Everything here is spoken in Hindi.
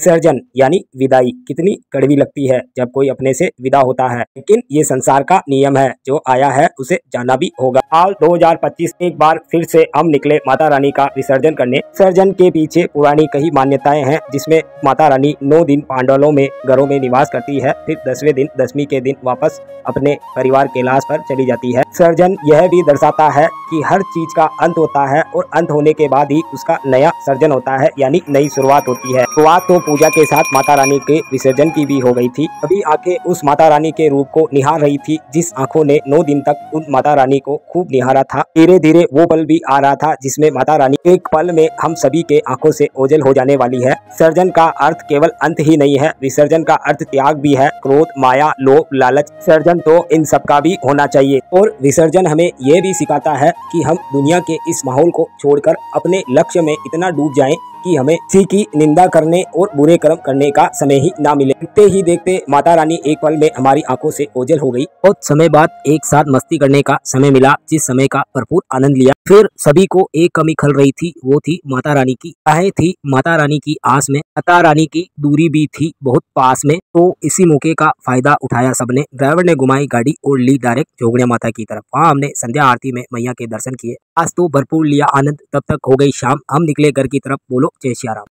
विसर्जन यानी विदाई कितनी कड़वी लगती है जब कोई अपने से विदा होता है, लेकिन ये संसार का नियम है, जो आया है उसे जाना भी होगा। साल 2025 एक बार फिर से हम निकले माता रानी का विसर्जन करने। विसर्जन के पीछे पुरानी कई मान्यताएं हैं, जिसमें माता रानी 9 दिन पांडवों में घरों में निवास करती है, फिर 10वें दिन दशमी के दिन वापस अपने परिवार के लाश पर चली जाती है। विसर्जन यह भी दर्शाता है कि हर चीज का अंत होता है और अंत होने के बाद ही उसका नया सर्जन होता है, यानी नई शुरुआत होती है। शुरुआत तो पूजा के साथ माता रानी के विसर्जन की भी हो गई थी। सभी आंखें उस माता रानी के रूप को निहार रही थी, जिस आंखों ने 9 दिन तक उन माता रानी को खूब निहारा था। धीरे धीरे वो पल भी आ रहा था जिसमें माता रानी एक पल में हम सभी के आंखों से ओझल हो जाने वाली है। विसर्जन का अर्थ केवल अंत ही नहीं है, विसर्जन का अर्थ त्याग भी है। क्रोध, माया, लोभ, लालच, विसर्जन तो इन सब का भी होना चाहिए। और विसर्जन हमें यह भी सिखाता है कि हम दुनिया के इस माहौल को छोड़कर अपने लक्ष्य में इतना डूब जाएं कि हमें किसी की निंदा करने और बुरे कर्म करने का समय ही ना मिले। देखते ही देखते माता रानी एक पल में हमारी आंखों से ओझल हो गई। बहुत समय बाद एक साथ मस्ती करने का समय मिला, जिस समय का भरपूर आनंद लिया। फिर सभी को एक कमी खल रही थी, वो थी माता रानी की। चाहे थी माता रानी की आस में, माता रानी की दूरी भी थी बहुत पास में। तो इसी मौके का फायदा उठाया सबने। ड्राइवर ने घुमाई गाड़ी और ली डायरेक्ट जोगड़िया माता की तरफ। वहाँ हमने संध्या आरती में मैया के दर्शन किए। आज तो भरपूर लिया आनंद। तब तक हो गई शाम, हम निकले घर की तरफ। बोलो जय सिया राम।